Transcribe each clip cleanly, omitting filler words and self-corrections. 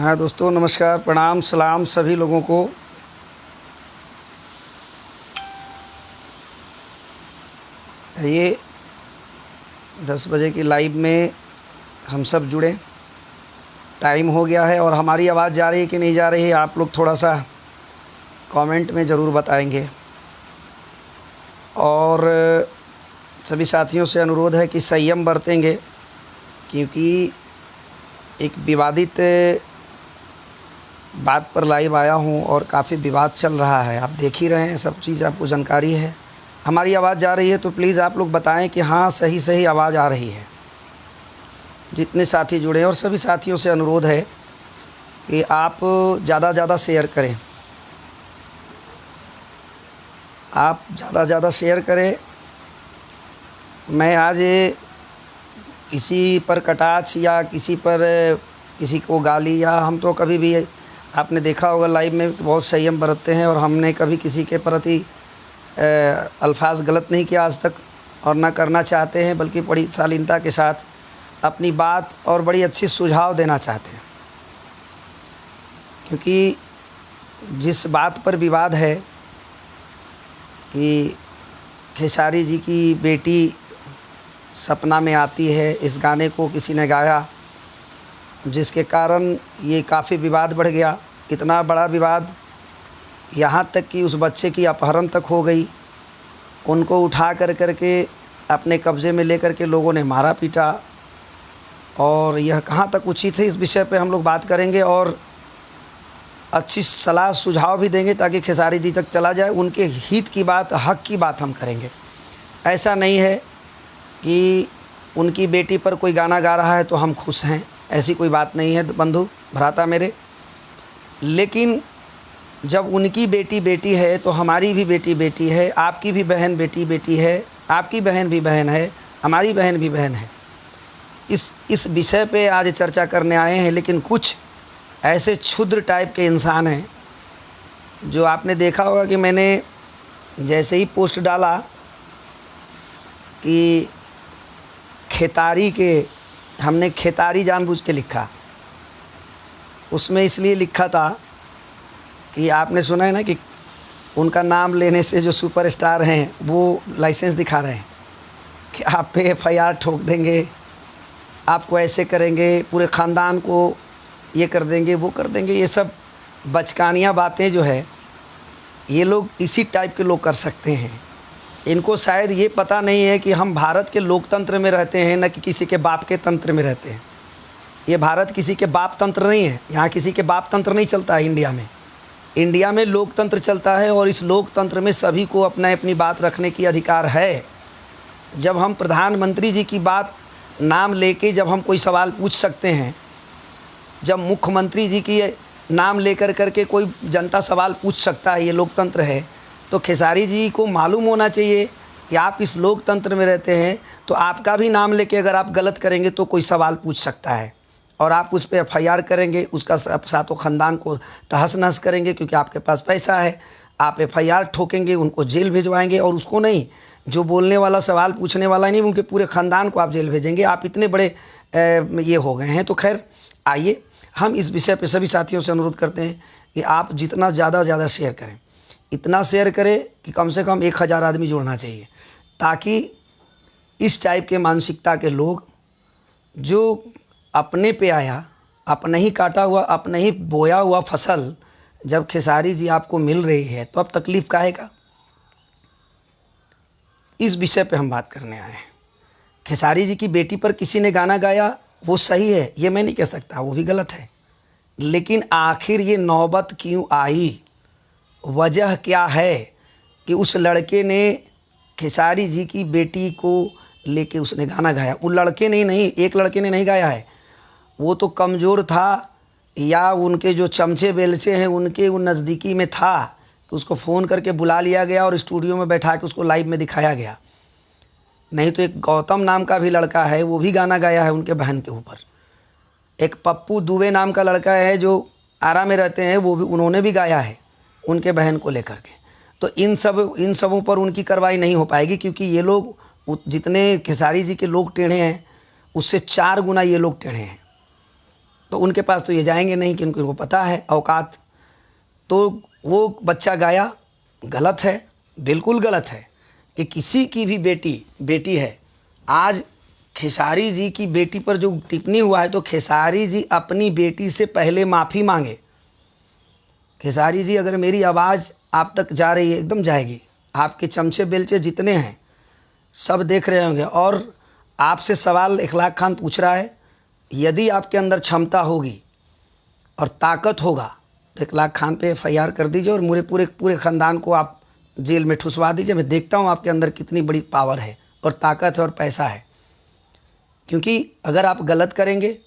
हाँ दोस्तों, नमस्कार, प्रणाम, सलाम सभी लोगों को। ये 10 बजे की लाइव में हम सब जुड़े। टाइम हो गया है और हमारी आवाज़ जा रही है कि नहीं जा रही है, आप लोग थोड़ा सा कमेंट में ज़रूर बताएंगे। और सभी साथियों से अनुरोध है कि संयम बरतेंगे, क्योंकि एक विवादित बात पर लाइव आया हूँ और काफ़ी विवाद चल रहा है। आप देख ही रहे हैं, सब चीज़ आपको जानकारी है। हमारी आवाज़ जा रही है तो प्लीज़ आप लोग बताएं कि हाँ सही आवाज़ आ रही है। जितने साथी जुड़े हैं और सभी साथियों से अनुरोध है कि आप ज़्यादा शेयर करें। आप ज़्यादा शेयर करें। मैं आज किसी पर कटाक्ष या किसी पर किसी को गाली, या हम तो कभी भी, आपने देखा होगा लाइव में, बहुत संयम बरतते हैं और हमने कभी किसी के प्रति अल्फाज गलत नहीं किया आज तक और ना करना चाहते हैं, बल्कि बड़ी शालीनता के साथ अपनी बात और बड़ी अच्छी सुझाव देना चाहते हैं। क्योंकि जिस बात पर विवाद है कि खेसारी जी की बेटी सपना में आती है, इस गाने को किसी ने गाया, जिसके कारण ये काफ़ी विवाद बढ़ गया। इतना बड़ा विवाद, यहाँ तक कि उस बच्चे की अपहरण तक हो गई। उनको उठा करके अपने कब्ज़े में लेकर के लोगों ने मारा पीटा। और यह कहाँ तक उचित है, इस विषय पे हम लोग बात करेंगे और अच्छी सलाह सुझाव भी देंगे ताकि खेसारी जी तक चला जाए। उनके हित की बात, हक की बात हम करेंगे। ऐसा नहीं है कि उनकी बेटी पर कोई गाना गा रहा है तो हम खुश हैं, ऐसी कोई बात नहीं है बंधु भ्राता मेरे। लेकिन जब उनकी बेटी है तो हमारी भी बेटी है, आपकी भी बहन बेटी है, आपकी बहन भी बहन है, हमारी बहन भी बहन है। इस विषय पे आज चर्चा करने आए हैं। लेकिन कुछ ऐसे क्षुद्र टाइप के इंसान हैं, जो आपने देखा होगा कि मैंने जैसे ही पोस्ट डाला कि खेतारी के, हमने खेतारी जानबूझ के लिखा। उसमें इसलिए लिखा था कि आपने सुना है ना कि उनका नाम लेने से जो सुपरस्टार हैं वो लाइसेंस दिखा रहे हैं कि आप पे FIR ठोक देंगे, आपको ऐसे करेंगे, पूरे ख़ानदान को ये कर देंगे, वो कर देंगे। ये सब बचकानियाँ बातें जो है, ये लोग इसी टाइप के लोग कर सकते हैं। इनको शायद ये पता नहीं है कि हम भारत के लोकतंत्र में रहते हैं, न कि किसी के बाप के तंत्र में रहते हैं। ये भारत किसी के बाप तंत्र नहीं है। यहाँ किसी के बाप तंत्र नहीं चलता है। इंडिया में लोकतंत्र चलता है और इस लोकतंत्र में सभी को अपनी बात रखने की अधिकार है। जब हम प्रधानमंत्री जी की बात नाम लेके जब हम कोई सवाल पूछ सकते हैं, जब मुख्यमंत्री जी की नाम लेकर करके कोई जनता सवाल पूछ सकता है, ये लोकतंत्र है, तो खेसारी जी को मालूम होना चाहिए कि आप इस लोकतंत्र में रहते हैं, तो आपका भी नाम लेके अगर आप गलत करेंगे तो कोई सवाल पूछ सकता है और आप उस पर FIR करेंगे, उसका सातों ख़ानदान को तहस नहस करेंगे, क्योंकि आपके पास पैसा है। आप FIR ठोकेंगे, उनको जेल भिजवाएंगे, और उसको नहीं, जो बोलने वाला, सवाल पूछने वाला नहीं, उनके पूरे ख़ानदान को आप जेल भेजेंगे। आप इतने बड़े ये हो गए हैं। तो खैर, आइए हम इस विषय पे सभी साथियों से अनुरोध करते हैं कि आप जितना ज़्यादा शेयर करें, इतना शेयर करें कि कम से कम 1000 आदमी जुड़ना चाहिए, ताकि इस टाइप के मानसिकता के लोग, जो अपने पे आया, अपने ही काटा हुआ, अपने ही बोया हुआ फसल जब खेसारी जी आपको मिल रही है, तो अब तकलीफ़ काहे का। इस विषय पे हम बात करने आए हैं। खेसारी जी की बेटी पर किसी ने गाना गाया, वो सही है, ये मैं नहीं कह सकता, वो भी गलत है। लेकिन आखिर ये नौबत क्यों आई, वजह क्या है कि उस लड़के ने खेसारी जी की बेटी को लेके उसने गाना गाया। वो लड़के ने नहीं, एक लड़के ने नहीं गाया है, वो तो कमज़ोर था, या उनके जो चमचे बेलचे हैं उनके वो नज़दीकी में था कि उसको फ़ोन करके बुला लिया गया और स्टूडियो में बैठा के उसको लाइव में दिखाया गया। नहीं तो एक गौतम नाम का भी लड़का है, वो भी गाना गाया है उनके बहन के ऊपर। एक पप्पू दुबे नाम का लड़का है जो आरा में रहते हैं, वो भी, उन्होंने भी गाया है उनके बहन को लेकर के। तो इन सबों पर उनकी कार्रवाई नहीं हो पाएगी, क्योंकि ये लोग, जितने खेसारी जी के लोग टेढ़े हैं, उससे 4 गुना ये लोग टेढ़े हैं। तो उनके पास तो ये जाएंगे नहीं कि उनको पता है औकात। तो वो बच्चा गाया, गलत है, बिल्कुल गलत है कि किसी की भी बेटी है। आज खेसारी जी की बेटी पर जो टिप्पणी हुआ है तो खेसारी जी अपनी बेटी से पहले माफ़ी मांगे। खेसारी जी, अगर मेरी आवाज़ आप तक जा रही है, एकदम जाएगी, आपके चमचे बेलचे जितने हैं सब देख रहे होंगे। और आपसे सवाल इखलाक खान पूछ रहा है, यदि आपके अंदर क्षमता होगी और ताकत होगा तो इखलाक खान पे FIR कर दीजिए और मेरे पूरे ख़ानदान को आप जेल में ठुसवा दीजिए। मैं देखता हूँ आपके अंदर कितनी बड़ी पावर है और ताकत है और पैसा है। क्योंकि अगर आप गलत करेंगे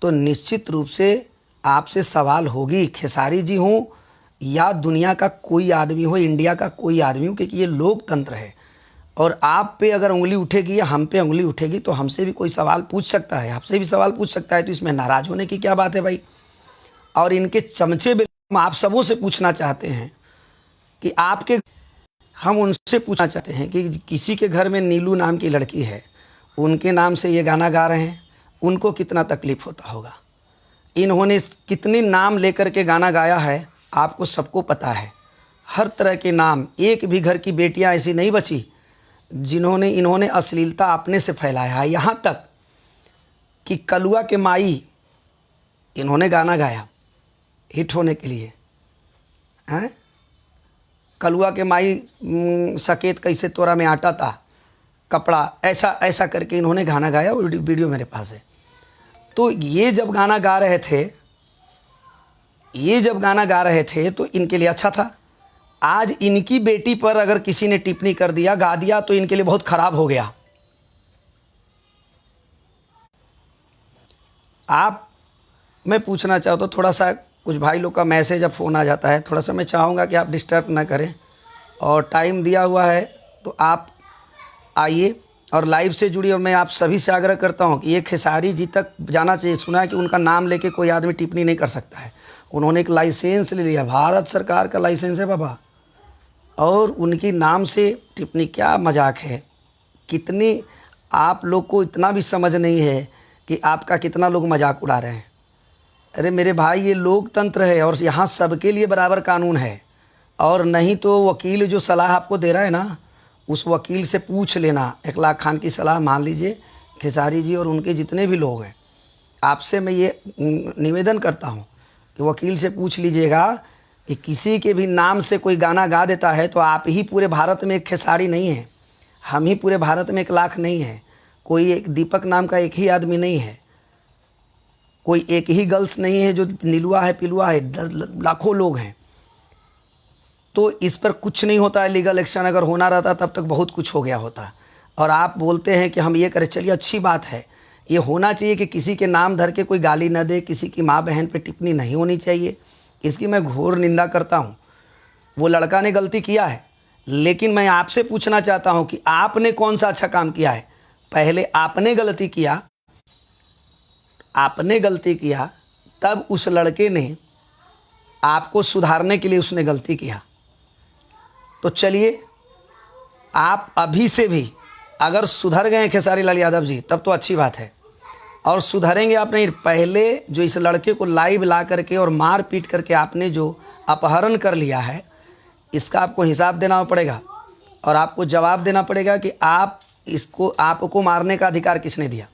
तो निश्चित रूप से आपसे सवाल होगी। खेसारी जी हों या दुनिया का कोई आदमी हो, इंडिया का कोई आदमी हो, क्योंकि ये लोकतंत्र है। और आप पे अगर उंगली उठेगी या हम पे उंगली उठेगी तो हमसे भी कोई सवाल पूछ सकता है, आपसे भी सवाल पूछ सकता है। तो इसमें नाराज़ होने की क्या बात है भाई। और इनके चमचे हम आप सबों से पूछना चाहते हैं कि हम उनसे पूछना चाहते हैं कि किसी के घर में नीलू नाम की लड़की है, उनके नाम से ये गाना गा रहे हैं, उनको कितना तकलीफ़ होता होगा। इन्होंने कितने नाम लेकर के गाना गाया है आपको सबको पता है। हर तरह के नाम, एक भी घर की बेटियां ऐसी नहीं बची इन्होंने अश्लीलता अपने से फैलाया है। यहाँ तक कि कलुआ के माई इन्होंने गाना गाया हिट होने के लिए हैं। कलुआ के माई सकेत कैसे तोरा में आटा था कपड़ा, ऐसा करके इन्होंने गाना गाया। वीडियो मेरे पास है। तो ये जब गाना गा रहे थे तो इनके लिए अच्छा था। आज इनकी बेटी पर अगर किसी ने टिप्पणी कर दिया, गा दिया, तो इनके लिए बहुत ख़राब हो गया। मैं पूछना चाहता हूँ, थोड़ा सा कुछ भाई लोग का मैसेज अब फ़ोन आ जाता है, थोड़ा सा मैं चाहूँगा कि आप डिस्टर्ब ना करें और टाइम दिया हुआ है तो आप आइए और लाइव से जुड़िए। और मैं आप सभी से आग्रह करता हूँ कि ये खेसारी जी तक जाना चाहिए। सुना है कि उनका नाम लेके कोई आदमी टिप्पणी नहीं कर सकता है। उन्होंने एक लाइसेंस ले लिया, भारत सरकार का लाइसेंस है बाबा, और उनकी नाम से टिप्पणी, क्या मजाक है। कितनी आप लोग को इतना भी समझ नहीं है कि आपका कितना लोग मजाक उड़ा रहे हैं। अरे मेरे भाई, ये लोकतंत्र है और यहाँ सबके लिए बराबर कानून है। और नहीं तो वकील जो सलाह आपको दे रहा है ना, उस वकील से पूछ लेना। इखलाक खान की सलाह मान लीजिए, खेसारी जी और उनके जितने भी लोग हैं, आपसे मैं ये निवेदन करता हूँ कि वकील से पूछ लीजिएगा कि किसी के भी नाम से कोई गाना गा देता है तो आप ही पूरे भारत में एक खेसारी नहीं है, हम ही पूरे भारत में 1,00,000 नहीं है, कोई एक दीपक नाम का एक ही आदमी नहीं है, कोई एक ही गर्ल्स नहीं है जो नीलुआ है पिलुआ है, लाखों लोग हैं। तो इस पर कुछ नहीं होता है लीगल एक्शन। अगर होना रहता तब तक बहुत कुछ हो गया होता। और आप बोलते हैं कि हम ये करें, चलिए अच्छी बात है। ये होना चाहिए कि किसी के नाम धर के कोई गाली न दे, किसी की माँ बहन पे टिप्पणी नहीं होनी चाहिए। इसकी मैं घोर निंदा करता हूँ। वो लड़का ने गलती किया है, लेकिन मैं आपसे पूछना चाहता हूँ कि आपने कौन सा अच्छा काम किया है। पहले आपने गलती किया, तब उस लड़के ने आपको सुधारने के लिए उसने गलती किया। तो चलिए, आप अभी से भी अगर सुधर गए खेसारी लाल यादव जी, तब तो अच्छी बात है। और सुधरेंगे आप नहीं, पहले जो इस लड़के को लाइव ला करके और मार पीट करके आपने जो अपहरण कर लिया है, इसका आपको हिसाब देना पड़ेगा और आपको जवाब देना पड़ेगा कि आपको मारने का अधिकार किसने दिया।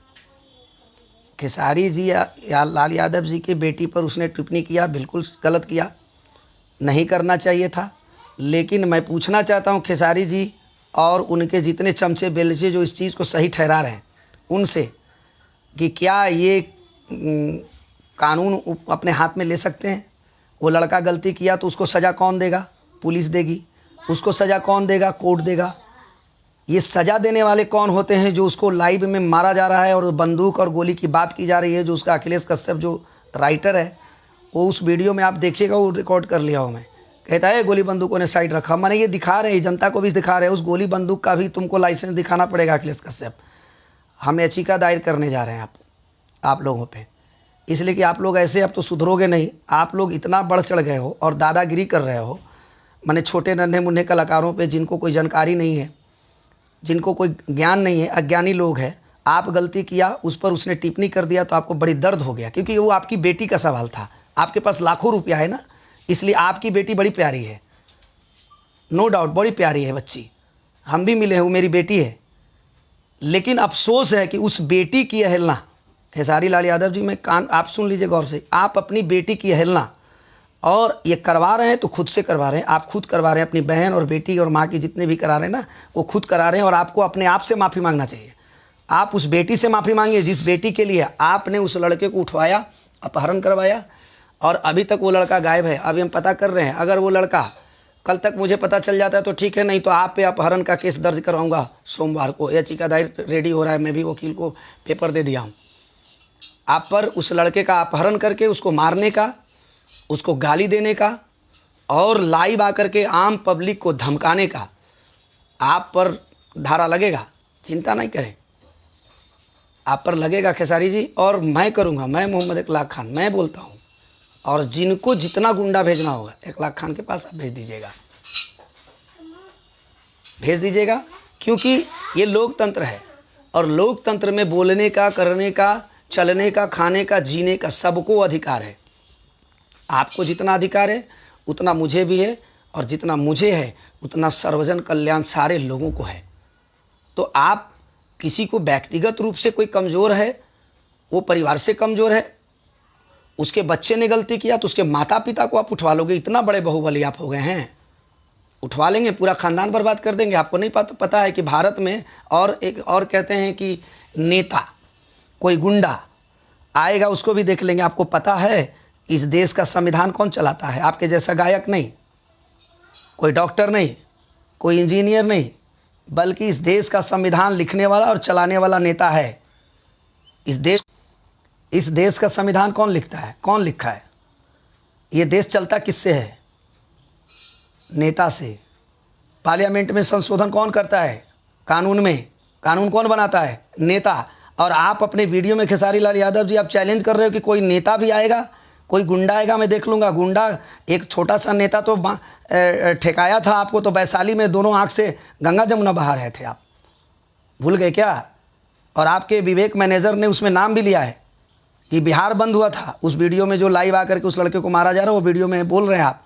खेसारी जी या लाल यादव जी की बेटी पर उसने टिप्पणी किया, बिल्कुल गलत किया, नहीं करना चाहिए था। लेकिन मैं पूछना चाहता हूं खेसारी जी और उनके जितने चमचे बेलचे जो इस चीज़ को सही ठहरा रहे हैं उनसे, कि क्या ये कानून अपने हाथ में ले सकते हैं। वो लड़का गलती किया तो उसको सज़ा कौन देगा? पुलिस देगी। उसको सज़ा कौन देगा? कोर्ट देगा। ये सज़ा देने वाले कौन होते हैं? जो उसको लाइव में मारा जा रहा है और बंदूक और गोली की बात की जा रही है। जो उसका अखिलेश कश्यप जो राइटर है, वो उस वीडियो में आप देखिएगा, वो रिकॉर्ड कर लिया हो। मैं कहता है गोली बंदूकों ने साइड रखा। मैंने ये दिखा रहे हैं, जनता को भी दिखा रहे हैं। उस गोली बंदूक का भी तुमको लाइसेंस दिखाना पड़ेगा अखिलेश कश्यप। हम याचिका दायर करने जा रहे हैं आप लोगों पे, इसलिए कि आप लोग ऐसे अब तो सुधरोगे नहीं। आप लोग इतना बढ़ चढ़ गए हो और दादागिरी कर रहे हो। मैंने छोटे नन्हे मुन्ने कलाकारों पे, जिनको कोई जानकारी नहीं है, जिनको कोई ज्ञान नहीं है, अज्ञानी लोग हैं, आप गलती किया, उस पर उसने टिप्पणी कर दिया तो आपको बड़ी दर्द हो गया, क्योंकि वो आपकी बेटी का सवाल था। आपके पास लाखों रुपया है ना, इसलिए आपकी बेटी बड़ी प्यारी है, नो डाउट बड़ी प्यारी है बच्ची, हम भी मिले हैं, वो मेरी बेटी है। लेकिन अफसोस है कि उस बेटी की अवहेलना, खेसारी लाल यादव जी, मैं कान आप सुन लीजिए गौर से, आप अपनी बेटी की अवहेलना, और ये करवा रहे हैं तो खुद से करवा रहे हैं, आप खुद करवा रहे हैं, अपनी बहन और बेटी और माँ की जितने भी करा रहे हैं ना, वो खुद करा रहे हैं। और आपको अपने आप से माफ़ी मांगना चाहिए। आप उस बेटी से माफ़ी मांगिए जिस बेटी के लिए आपने उस लड़के को उठवाया, अपहरण करवाया, और अभी तक वो लड़का गायब है। अभी हम पता कर रहे हैं, अगर वो लड़का कल तक मुझे पता चल जाता है तो ठीक है, नहीं तो आप पे अपहरण का केस दर्ज करवाऊंगा सोमवार को। याचिका दायर रेडी हो रहा है, मैं भी वकील को पेपर दे दिया हूँ आप पर। उस लड़के का अपहरण करके उसको मारने का, उसको गाली देने का और लाइव आकर के आम पब्लिक को धमकाने का आप पर धारा लगेगा, चिंता नहीं करें, आप पर लगेगा खेसारी जी। और मैं करूँगा, मैं मोहम्मद इकलाक खान, मैं बोलता हूँ, और जिनको जितना गुंडा भेजना होगा इकलाक खान के पास आप भेज दीजिएगा, भेज दीजिएगा, क्योंकि ये लोकतंत्र है, और लोकतंत्र में बोलने का, करने का, चलने का, खाने का, जीने का सबको अधिकार है। आपको जितना अधिकार है उतना मुझे भी है, और जितना मुझे है उतना सर्वजन कल्याण सारे लोगों को है। तो आप किसी को व्यक्तिगत रूप से कोई कमज़ोर है, वो परिवार से कमज़ोर है, उसके बच्चे ने गलती किया तो उसके माता पिता को आप उठवा लोगे, इतना बड़े बाहुबली आप हो गए हैं, उठवा लेंगे, पूरा ख़ानदान बर्बाद कर देंगे। आपको नहीं पता है कि भारत में, और एक और कहते हैं कि नेता, कोई गुंडा आएगा उसको भी देख लेंगे। आपको पता है इस देश का संविधान कौन चलाता है? आपके जैसा गायक नहीं, कोई डॉक्टर नहीं, कोई इंजीनियर नहीं, बल्कि इस देश का संविधान लिखने वाला और चलाने वाला नेता है। इस देश का संविधान कौन लिखता है? कौन लिखा है? ये देश चलता किससे है? नेता से। पार्लियामेंट में संशोधन कौन करता है? कानून में कानून कौन बनाता है? नेता। और आप अपने वीडियो में खेसारी लाल यादव जी आप चैलेंज कर रहे हो कि कोई नेता भी आएगा, कोई गुंडा आएगा, मैं देख लूँगा। गुंडा एक छोटा सा नेता तो ठेकाया था आपको, तो वैशाली में दोनों आँख से गंगा जमुना बहा रहे थे, आप भूल गए क्या? और आपके विवेक मैनेजर ने उसमें नाम भी लिया है कि बिहार बंद हुआ था। उस वीडियो में जो लाइव आकर के उस लड़के को मारा जा रहा है, वो वीडियो में बोल रहे हैं आप,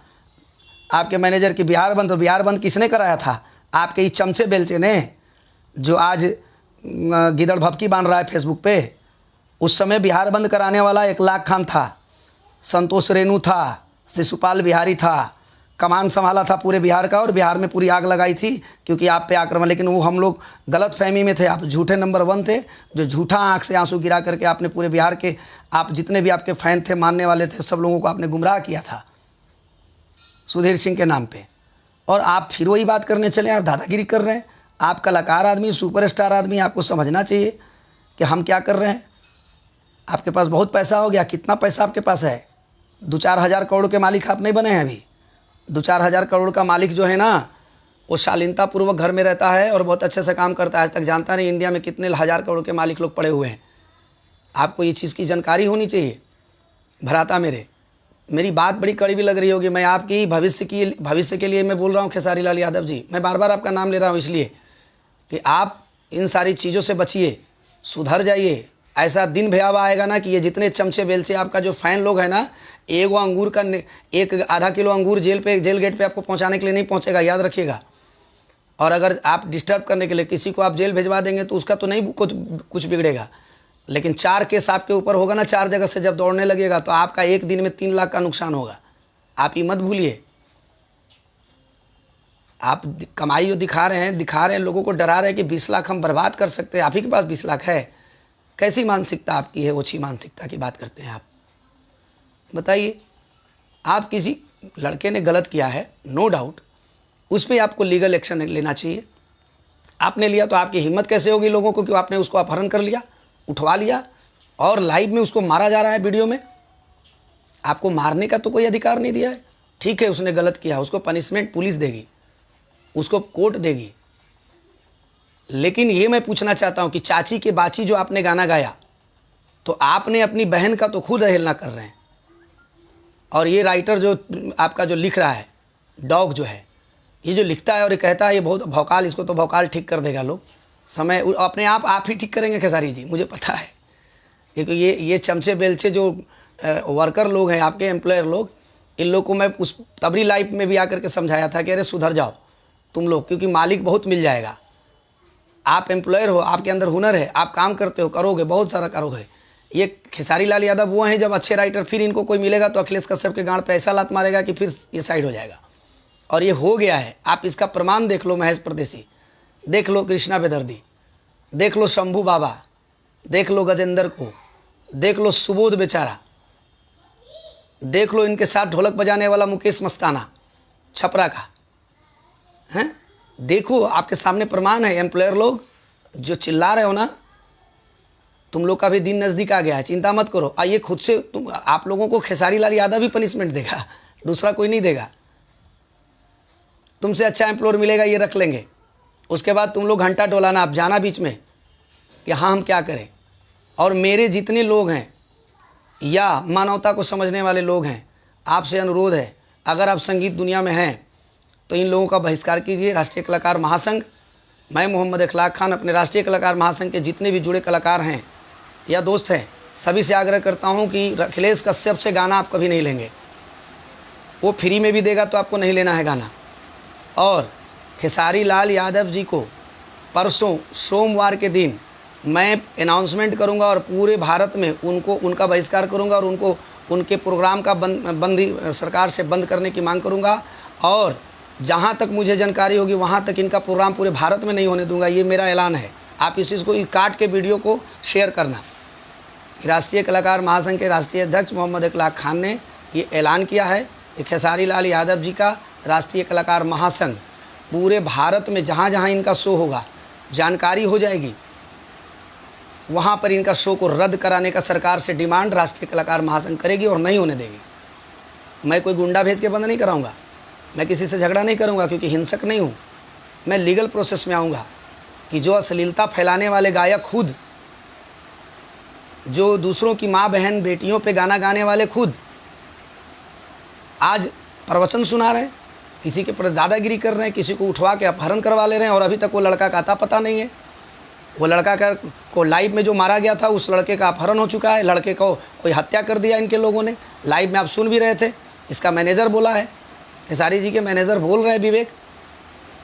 आपके मैनेजर की बिहार बंद। तो बिहार बंद किसने कराया था? आपके इस चमचे बेलचे ने, जो आज गिदड़ भपकी बांध रहा है फेसबुक पे। उस समय बिहार बंद कराने वाला इकलाक खान था, संतोष रेणु था, शिशुपाल बिहारी था, कमान संभाला था पूरे बिहार का, और बिहार में पूरी आग लगाई थी क्योंकि आप पे आक्रमण। लेकिन वो हम लोग गलत फहमी में थे, आप झूठे नंबर 1 थे, जो झूठा आंख से आंसू गिरा करके आपने पूरे बिहार के, आप जितने भी आपके फैन थे, मानने वाले थे, सब लोगों को आपने गुमराह किया था सुधीर सिंह के नाम पे। और आप फिर वही बात करने चले, आप दादागिरी कर रहे हैं। आप कलाकार आदमी, सुपरस्टार आदमी, आपको समझना चाहिए कि हम क्या कर रहे हैं। आपके पास बहुत पैसा हो गया। कितना पैसा आपके पास है? 2-4 हज़ार करोड़ के मालिक आप नहीं बने हैं अभी। 2-4 हज़ार करोड़ का मालिक जो है ना, वो शालीनतापूर्वक घर में रहता है और बहुत अच्छे से काम करता है। आज तक जानता नहीं इंडिया में कितने हज़ार करोड़ के मालिक लोग पड़े हुए हैं। आपको ये चीज़ की जानकारी होनी चाहिए। भ्राता मेरी बात बड़ी कड़वी भी लग रही होगी। मैं आपकी भविष्य के लिए मैं बोल रहा हूँ खेसारी लाल यादव जी। मैं बार बार आपका नाम ले रहा हूँ इसलिए कि आप इन सारी चीज़ों से बचिए, सुधर जाइए। ऐसा दिन भयावह आएगा ना कि ये जितने चमचे बेलचे आपका जो फ़ैन लोग हैं ना, एक अंगूर का 1-आधा किलो अंगूर जेल गेट पे आपको पहुंचाने के लिए नहीं पहुंचेगा, याद रखिएगा। और अगर आप डिस्टर्ब करने के लिए किसी को आप जेल भिजवा देंगे तो उसका तो नहीं कुछ बिगड़ेगा, लेकिन 4 केस आपके ऊपर होगा ना, 4 जगह से जब दौड़ने लगेगा तो आपका एक दिन में 3 लाख का नुकसान होगा। आप ये मत भूलिए। आप कमाई जो दिखा रहे हैं, लोगों को डरा रहे हैं कि 20 लाख हम बर्बाद कर सकते हैं। आप ही के पास 20 लाख है? कैसी मानसिकता आपकी है? ओछी मानसिकता की बात करते हैं आप। बताइए, आप किसी लड़के ने गलत किया है, नो डाउट, उस पर आपको लीगल एक्शन लेना चाहिए। आपने लिया तो आपकी हिम्मत कैसे होगी लोगों को कि आपने उसको अपहरण कर लिया, उठवा लिया, और लाइव में उसको मारा जा रहा है वीडियो में। आपको मारने का तो कोई अधिकार नहीं दिया है। ठीक है, उसने गलत किया, उसको पनिशमेंट पुलिस देगी, उसको कोर्ट देगी। लेकिन ये मैं पूछना चाहता हूँ कि चाची के बाची जो आपने गाना गाया, तो आपने अपनी बहन का तो खुद अवहेलना कर रहे हैं। और ये राइटर जो आपका जो लिख रहा है, डॉग जो है, ये जो लिखता है और ये कहता है ये बहुत भौकाल, इसको तो भौकाल ठीक कर देगा लोग। समय अपने आप ही ठीक करेंगे खेसारी जी, मुझे पता है। क्योंकि ये चमचे बेलचे जो वर्कर लोग हैं, आपके एम्प्लॉयर लोग, इन लोग को मैं उस तबरी लाइफ में भी आकर के समझाया था कि अरे सुधर जाओ तुम लोग, क्योंकि मालिक बहुत मिल जाएगा। आप एम्प्लॉयर हो, आपके अंदर हुनर है, आप काम करते हो, करोगे, बहुत सारा करोगे। ये खेसारी लाल यादव वो हैं जब अच्छे राइटर, फिर इनको कोई मिलेगा तो अखिलेश कश्यप के गांड पे ऐसा लात मारेगा कि फिर ये साइड हो जाएगा। और ये हो गया है। आप इसका प्रमाण देख लो, महेश परदेसी देख लो, कृष्णा बेदर्दी देख लो, शंभू बाबा देख लो, गजेंद्र को देख लो, सुबोध बेचारा देख लो, इनके साथ ढोलक बजाने वाला मुकेश मस्ताना छपरा का हैं, देखो आपके सामने प्रमाण है। एम्प्लॉयर लोग जो चिल्ला रहे हो ना, तुम लोग का भी दिन नज़दीक आ गया है, चिंता मत करो। आइए खुद से आप लोगों को खेसारी लाल यादव भी पनिशमेंट देगा, दूसरा कोई नहीं देगा। तुमसे अच्छा एम्प्लॉयर मिलेगा, ये रख लेंगे। उसके बाद तुम लोग घंटा डोलाना, आप जाना बीच में कि हाँ हम क्या करें। और मेरे जितने लोग हैं या मानवता को समझने वाले लोग हैं, आपसे अनुरोध है, अगर आप संगीत दुनिया में हैं तो इन लोगों का बहिष्कार कीजिए। राष्ट्रीय कलाकार महासंघ, मैं मोहम्मद इखलाक खान अपने राष्ट्रीय कलाकार महासंघ के जितने भी जुड़े कलाकार हैं या दोस्त हैं, सभी से आग्रह करता हूं कि अखिलेश कश्यप से गाना आप कभी नहीं लेंगे। वो फ्री में भी देगा तो आपको नहीं लेना है गाना। और खेसारी लाल यादव जी को परसों सोमवार के दिन मैं अनाउंसमेंट करूंगा और पूरे भारत में उनका बहिष्कार करूंगा और उनके प्रोग्राम का बंदी सरकार से बंद करने की मांग करूंगा। और जहां तक मुझे जानकारी होगी वहां तक इनका प्रोग्राम पूरे भारत में नहीं होने दूंगा, ये मेरा ऐलान है। आप इस चीज़ को काट के वीडियो को शेयर करना। राष्ट्रीय कलाकार महासंघ के राष्ट्रीय अध्यक्ष मोहम्मद इखलाक खान ने ये ऐलान किया है कि खेसारी लाल यादव जी का राष्ट्रीय कलाकार महासंघ पूरे भारत में जहाँ जहाँ इनका शो होगा, जानकारी हो जाएगी, वहाँ पर इनका शो को रद्द कराने का सरकार से डिमांड राष्ट्रीय कलाकार महासंघ करेगी और नहीं होने देगी। मैं कोई गुंडा भेज के बंद नहीं कराऊंगा, मैं किसी से झगड़ा नहीं करूंगा, क्योंकि हिंसक नहीं हूँ। मैं लीगल प्रोसेस में आऊँगा कि जो अश्लीलता फैलाने वाले गायक खुद, जो दूसरों की माँ बहन बेटियों पे गाना गाने वाले खुद आज प्रवचन सुना रहे हैं, किसी के पर दादागिरी कर रहे हैं, किसी को उठवा के अपहरण करवा ले रहे हैं और अभी तक वो लड़का का आता पता नहीं है। वो लड़का को लाइव में जो मारा गया था, उस लड़के का अपहरण हो चुका है, लड़के को कोई हत्या कर दिया इनके लोगों ने। लाइव में आप सुन भी रहे थे, इसका मैनेजर बोला है, खेसारी जी के मैनेजर बोल रहे हैं विवेक,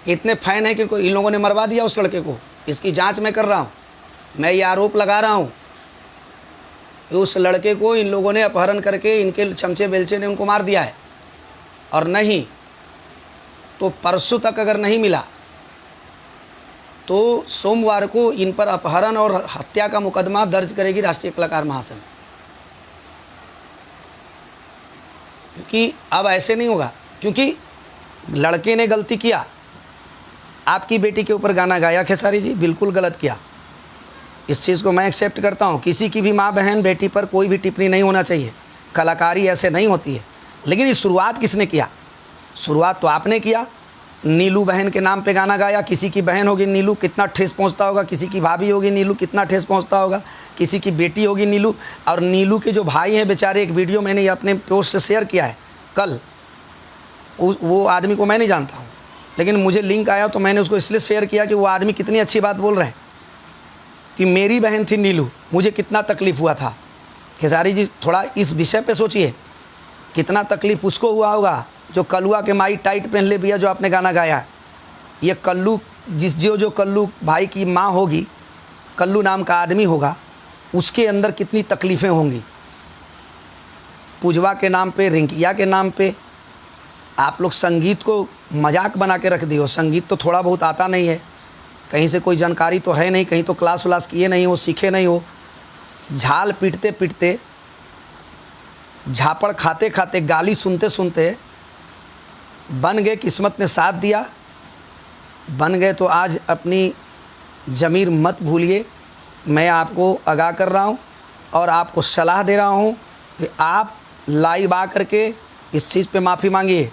इतने फैन है कि इन लोगों ने मरवा दिया उस लड़के को। इसकी जांच मैं कर रहा हूँ, मैं ये आरोप लगा रहा हूँ कि उस लड़के को इन लोगों ने अपहरण करके इनके चमचे बेलचे ने उनको मार दिया है। और नहीं तो परसों तक अगर नहीं मिला तो सोमवार को इन पर अपहरण और हत्या का मुकदमा दर्ज करेगी राष्ट्रीय कलाकार महासंघ। क्योंकि अब ऐसे नहीं होगा, क्योंकि लड़के ने गलती किया, आपकी बेटी के ऊपर गाना गाया खेसारी जी, बिल्कुल गलत किया। इस चीज़ को मैं एक्सेप्ट करता हूँ। किसी की भी माँ बहन बेटी पर कोई भी टिप्पणी नहीं होना चाहिए, कलाकारी ऐसे नहीं होती है। लेकिन ये शुरुआत किसने किया? शुरुआत तो आपने किया। नीलू बहन के नाम पे गाना गाया, किसी की बहन होगी नीलू, कितना ठेस पहुंचता होगा, किसी की भाभी होगी नीलू, कितना ठेस पहुंचता होगा, किसी की बेटी होगी नीलू। और नीलू के जो भाई हैं बेचारे, एक वीडियो मैंने अपने पोस्ट से शेयर किया है कल, वो आदमी को मैं नहीं जानता हूँ, लेकिन मुझे लिंक आया तो मैंने उसको इसलिए शेयर किया कि वो आदमी कितनी अच्छी बात बोल रहे हैं कि मेरी बहन थी नीलू, मुझे कितना तकलीफ़ हुआ था। खेसारी जी थोड़ा इस विषय पे सोचिए, कितना तकलीफ़ उसको हुआ होगा जो कलुआ के माई टाइट पहन ले भैया जो आपने गाना गाया। ये कल्लू जो कल्लू भाई की माँ होगी, कल्लू नाम का आदमी होगा, उसके अंदर कितनी तकलीफ़ें होंगी। पूजवा के नाम पे, रिंकिया के नाम पे आप लोग संगीत को मजाक बना के रख दियो। संगीत तो थोड़ा बहुत आता नहीं है, कहीं से कोई जानकारी तो है नहीं, कहीं तो क्लास व्लास किए नहीं हो, सीखे नहीं हो। झाल पीटते पीटते, झापड़ खाते खाते, गाली सुनते सुनते बन गए, किस्मत ने साथ दिया, बन गए। तो आज अपनी ज़मीर मत भूलिए। मैं आपको आगाह कर रहा हूँ और आपको सलाह दे रहा हूँ कि आप लाइव आ करके इस चीज़ पे माफ़ी मांगिए,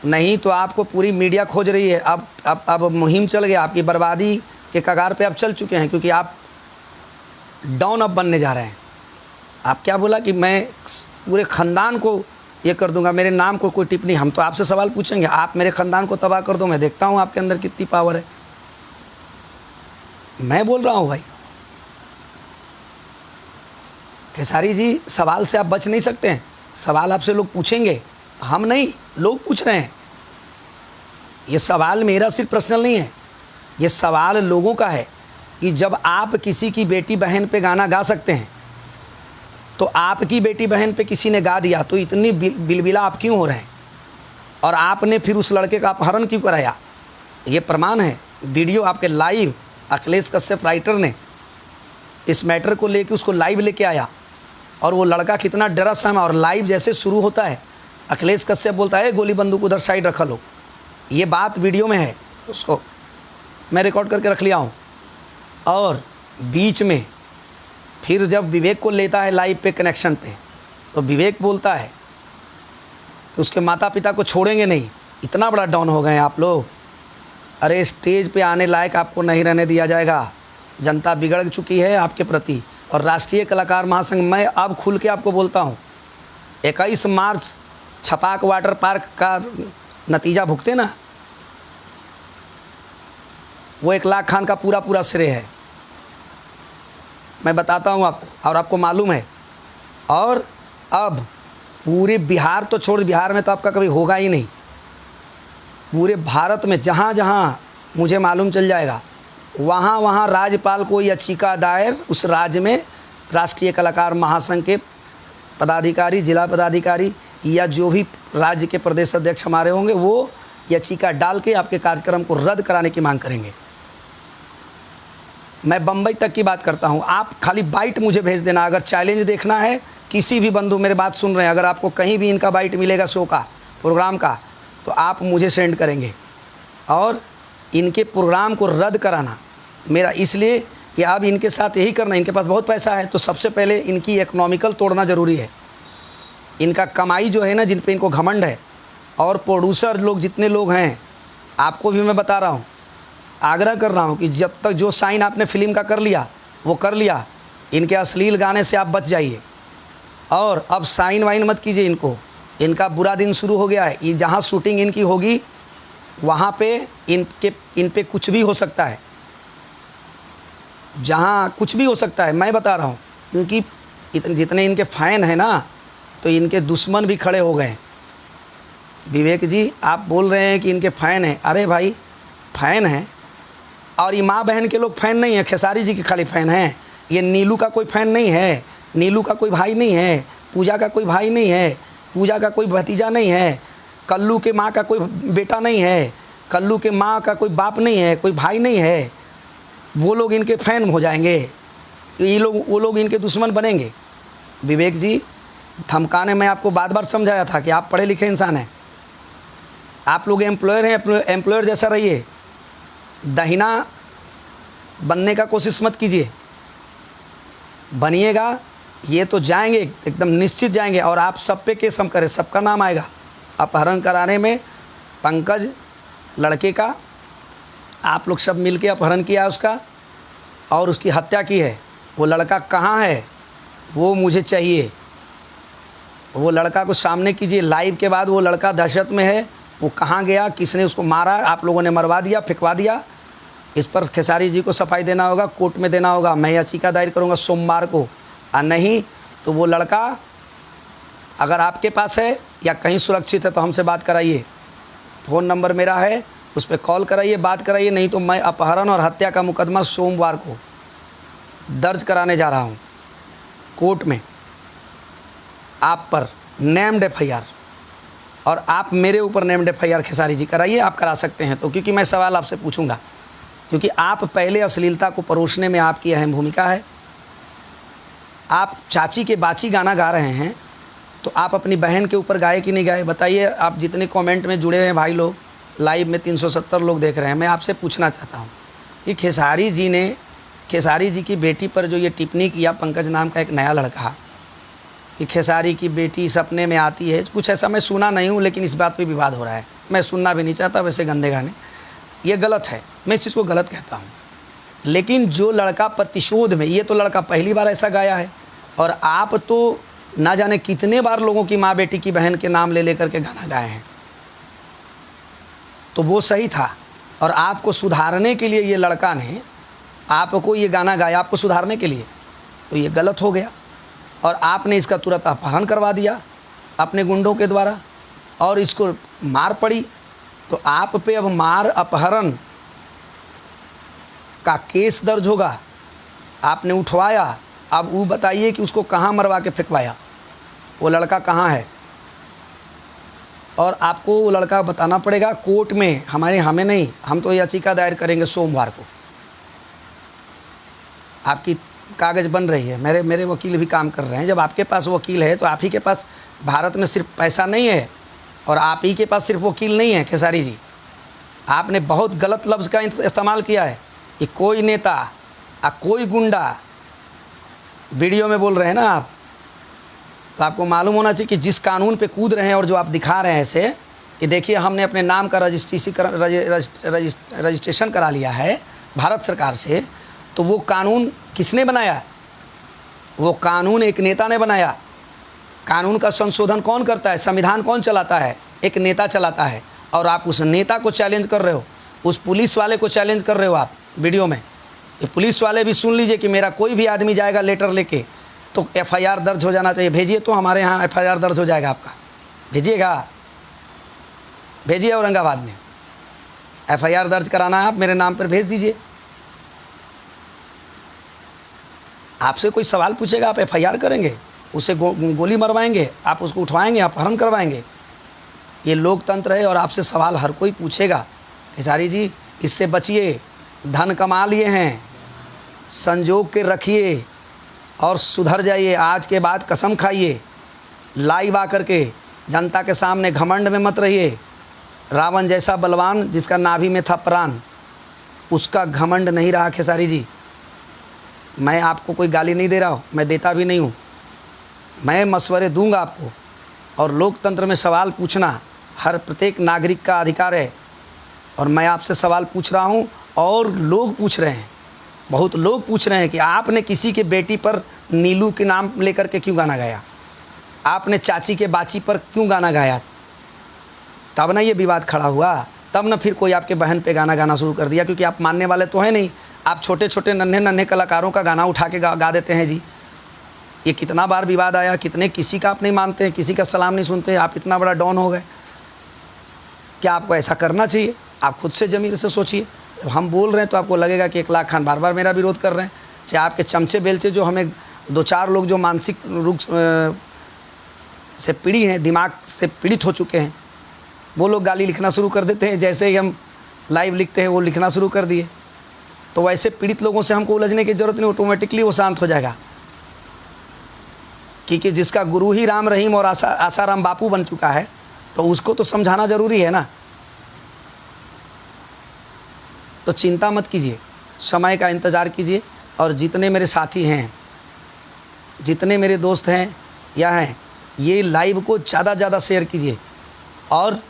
नहीं तो आपको पूरी मीडिया खोज रही है। अब मुहिम चल गया, आपकी बर्बादी के कगार पे आप चल चुके हैं, क्योंकि आप डाउन अप बनने जा रहे हैं। आप क्या बोला कि मैं पूरे ख़ानदान को ये कर दूंगा, मेरे नाम को कोई टिप्पणी। हम तो आपसे सवाल पूछेंगे, आप मेरे ख़ानदान को तबाह कर दो, मैं देखता हूँ आपके अंदर कितनी पावर है। मैं बोल रहा हूँ भाई। खेसारी जी, सवाल से आप बच नहीं सकते हैं। सवाल आपसे लोग पूछेंगे, हम नहीं, लोग पूछ रहे हैं। ये सवाल मेरा सिर्फ पर्सनल नहीं है, ये सवाल लोगों का है कि जब आप किसी की बेटी बहन पे गाना गा सकते हैं तो आपकी बेटी बहन पे किसी ने गा दिया तो इतनी बिलबिला आप क्यों हो रहे हैं? और आपने फिर उस लड़के का अपहरण क्यों कराया? ये प्रमाण है, वीडियो आपके लाइव, अखिलेश कश्यप राइटर ने इस मैटर को लेके उसको लाइव लेके आया और वो लड़का कितना डरा सहमा। और लाइव जैसे शुरू होता है, अखिलेश कश्यप बोलता है गोली बंदूक उधर साइड रखा लो। ये बात वीडियो में है, उसको मैं रिकॉर्ड करके रख लिया हूँ। और बीच में फिर जब विवेक को लेता है लाइव पे कनेक्शन पे, तो विवेक बोलता है कि उसके माता पिता को छोड़ेंगे नहीं। इतना बड़ा डाउन हो गए हैं आप लोग। अरे स्टेज पे आने लायक आपको नहीं रहने दिया जाएगा। जनता बिगड़ चुकी है आपके प्रति। और राष्ट्रीय कलाकार महासंघ, मैं अब खुल के आपको बोलता हूँ, 21 मार्च छपाक वाटर पार्क का नतीजा भुगते ना, वो 1 लाख खान का पूरा श्रेय है। मैं बताता हूँ आपको, और आपको मालूम है। और अब पूरे बिहार तो छोड़, बिहार में तो आपका कभी होगा ही नहीं। पूरे भारत में जहाँ जहाँ मुझे मालूम चल जाएगा, वहाँ वहाँ राज्यपाल को याचिका दायर, उस राज्य में राष्ट्रीय कलाकार महासंघ के पदाधिकारी, जिला पदाधिकारी या जो भी राज्य के प्रदेश अध्यक्ष हमारे होंगे, वो याचिका डाल के आपके कार्यक्रम को रद्द कराने की मांग करेंगे। मैं बम्बई तक की बात करता हूँ। आप खाली बाइट मुझे भेज देना। अगर चैलेंज देखना है, किसी भी बंधु मेरे बात सुन रहे हैं, अगर आपको कहीं भी इनका बाइट मिलेगा शो का, प्रोग्राम का, तो आप मुझे सेंड करेंगे। और इनके प्रोग्राम को रद्द कराना मेरा इसलिए कि अब इनके साथ यही करना, इनके पास बहुत पैसा है, तो सबसे पहले इनकी इकोनॉमिकल तोड़ना ज़रूरी है। इनका कमाई जो है ना, जिन पे इनको घमंड है, और प्रोड्यूसर लोग जितने लोग हैं, आपको भी मैं बता रहा हूँ, आग्रह कर रहा हूँ कि जब तक जो साइन आपने फिल्म का कर लिया वो कर लिया। इनके अश्लील गाने से आप बच जाइए और अब साइन वाइन मत कीजिए इनको। इनका बुरा दिन शुरू हो गया है। ये जहाँ शूटिंग इनकी होगी वहाँ पे इन पे कुछ भी हो सकता है, जहाँ कुछ भी हो सकता है, मैं बता रहा हूँ। क्योंकि जितने इनके फ़ैन हैं ना, तो इनके दुश्मन भी खड़े हो गए। विवेक जी, आप बोल रहे हैं कि इनके फ़ैन हैं। अरे भाई, फ़ैन हैं, और ये माँ बहन के लोग फ़ैन नहीं है, खेसारी जी के खाली फ़ैन हैं। ये नीलू का कोई फ़ैन नहीं है, नीलू का कोई भाई नहीं है, पूजा का कोई भाई नहीं है, पूजा का कोई भतीजा नहीं है, कल्लू के माँ का कोई बेटा नहीं है, कल्लू के माँ का कोई बाप नहीं है, कोई भाई नहीं है। वो लोग इनके फ़ैन हो जाएंगे, वो लोग इनके दुश्मन बनेंगे। विवेक जी, धमकाने में आपको बार बार समझाया था कि आप पढ़े लिखे इंसान हैं, आप लोग एम्प्लॉयर हैं, एम्प्लॉयर जैसा रहिए। दहीना बनने का कोशिश मत कीजिए, बनिएगा ये तो जाएंगे, एकदम निश्चित जाएंगे। और आप सब पे केस हम करें, सबका नाम आएगा। अपहरण कराने में पंकज लड़के का, आप लोग सब मिलके अपहरण किया उसका और उसकी हत्या की है। वो लड़का कहाँ है, वो मुझे चाहिए। वो लड़का को सामने कीजिए। लाइव के बाद वो लड़का दहशत में है, वो कहाँ गया, किसने उसको मारा, आप लोगों ने मरवा दिया, फेंकवा दिया। इस पर खेसारी जी को सफाई देना होगा, कोर्ट में देना होगा। मैं याचिका दायर करूँगा सोमवार को, और नहीं तो वो लड़का अगर आपके पास है या कहीं सुरक्षित है तो हमसे बात कराइए। फ़ोन नंबर मेरा है, उस पर कॉल कराइए, बात कराइए। नहीं तो मैं अपहरण और हत्या का मुकदमा सोमवार को दर्ज कराने जा रहा हूँ कोर्ट में, आप पर नेम्ड FIR। और आप मेरे ऊपर नेम्ड FIR खेसारी जी कराइए, आप करा सकते हैं तो, क्योंकि मैं सवाल आपसे पूछूंगा, क्योंकि आप पहले अश्लीलता को परोसने में आपकी अहम भूमिका है। आप चाची के बाची गाना गा रहे हैं, तो आप अपनी बहन के ऊपर गाए कि नहीं गाए, बताइए। आप जितने कमेंट में जुड़े हैं भाई लोग, लाइव में 370 लोग देख रहे हैं, मैं आपसे पूछना चाहता हूँ कि खेसारी जी ने, खेसारी जी की बेटी पर जो ये टिप्पणी किया, पंकज नाम का एक नया लड़का, कि खेसारी की बेटी सपने में आती है, कुछ ऐसा मैं सुना नहीं हूँ, लेकिन इस बात पे विवाद हो रहा है। मैं सुनना भी नहीं चाहता वैसे गंदे गाने, ये गलत है, मैं इस चीज़ को गलत कहता हूँ। लेकिन जो लड़का प्रतिशोध में, ये तो लड़का पहली बार ऐसा गाया है, और आप तो ना जाने कितने बार लोगों की माँ बेटी की बहन के नाम ले लेकर के गाना गाए हैं। तो वो सही था, और आपको सुधारने के लिए ये लड़का ने आपको ये गाना गाया आपको सुधारने के लिए, तो ये गलत हो गया और आपने इसका तुरंत अपहरण करवा दिया अपने गुंडों के द्वारा और इसको मार पड़ी। तो आप पे अब मार अपहरण का केस दर्ज होगा। आपने उठवाया, अब वो बताइए कि उसको कहाँ मरवा के फेंकवाया, वो लड़का कहाँ है, और आपको वो लड़का बताना पड़ेगा कोर्ट में। हमें नहीं, हम तो याचिका दायर करेंगे सोमवार को। आपकी कागज़ बन रही है, मेरे वकील भी काम कर रहे हैं। जब आपके पास वकील है तो आप ही के पास भारत में सिर्फ पैसा नहीं है और आप ही के पास सिर्फ वकील नहीं है। खेसारी जी, आपने बहुत गलत लफ्ज़ का इस्तेमाल किया है कि कोई नेता कोई गुंडा, वीडियो में बोल रहे हैं ना आप, तो आपको मालूम होना चाहिए कि जिस कानून पे कूद रहे हैं और जो आप दिखा रहे हैं ऐसे कि देखिए हमने अपने नाम का रजिस्ट्रेशन करा लिया है भारत सरकार से, तो वो कानून किसने बनाया? वो कानून एक नेता ने बनाया। कानून का संशोधन कौन करता है? संविधान कौन चलाता है? एक नेता चलाता है। और आप उस नेता को चैलेंज कर रहे हो, उस पुलिस वाले को चैलेंज कर रहे हो आप वीडियो में। ये पुलिस वाले भी सुन लीजिए कि मेरा कोई भी आदमी जाएगा लेटर लेके तो एफआईआर दर्ज हो जाना चाहिए। भेजिए तो हमारे यहाँ एफआईआर दर्ज हो जाएगा आपका। भेजिएगा, भेजिए औरंगाबाद में एफआईआर दर्ज कराना है आप मेरे नाम पर भेज दीजिए। आपसे कोई सवाल पूछेगा आप एफआईआर करेंगे, उसे गोली मरवाएंगे, आप उसको उठवाएंगे, अपहरण करवाएंगे। ये लोकतंत्र है और आपसे सवाल हर कोई पूछेगा। खेसारी जी, इससे बचिए। धन कमा लिए हैं, संजोग के रखिए और सुधर जाइए। आज के बाद कसम खाइए, लाइव आकर के जनता के सामने घमंड में मत रहिए। रावण जैसा बलवान जिसका नाभि में था प्राण, उसका घमंड नहीं रहा खेसारी जी। मैं आपको कोई गाली नहीं दे रहा हूँ, मैं देता भी नहीं हूँ, मैं मशवरे दूंगा आपको। और लोकतंत्र में सवाल पूछना हर प्रत्येक नागरिक का अधिकार है। और मैं आपसे सवाल पूछ रहा हूँ और लोग पूछ रहे हैं, बहुत लोग पूछ रहे हैं कि आपने किसी के बेटी पर नीलू के नाम लेकर के क्यों गाना गाया, आपने चाची के बाची पर क्यों गाना गाया। तब ना ये विवाद खड़ा हुआ, तब ना फिर कोई आपके बहन पे गाना गाना शुरू कर दिया, क्योंकि आप मानने वाले तो हैं नहीं। आप छोटे छोटे नन्हे नन्हे कलाकारों का गाना उठा के गा देते हैं जी। ये कितना बार विवाद आया, कितने किसी का आप नहीं मानते हैं, किसी का सलाम नहीं सुनते। आप इतना बड़ा डॉन हो गए, क्या आपको ऐसा करना चाहिए? आप खुद से ज़मीर से सोचिए। हम बोल रहे हैं तो आपको लगेगा कि 1 लाख खान बार बार मेरा विरोध कर रहे हैं। चाहे आपके चमचे बेलचे जो हमें 2-4 लोग जो मानसिक रूप से पीड़ी हैं, दिमाग से पीड़ित हो चुके हैं, वो लोग गाली लिखना शुरू कर देते हैं। जैसे ही हम लाइव लिखते हैं वो लिखना शुरू कर दिए। तो वैसे पीड़ित लोगों से हमको उलझने की ज़रूरत नहीं, ऑटोमेटिकली वो शांत हो जाएगा। क्योंकि जिसका गुरु ही राम रहीम और आसाराम बापू बन चुका है, तो उसको तो समझाना ज़रूरी है ना। तो चिंता मत कीजिए, समय का इंतज़ार कीजिए। और जितने मेरे साथी हैं, जितने मेरे दोस्त हैं या हैं, ये लाइव को ज़्यादा शेयर कीजिए और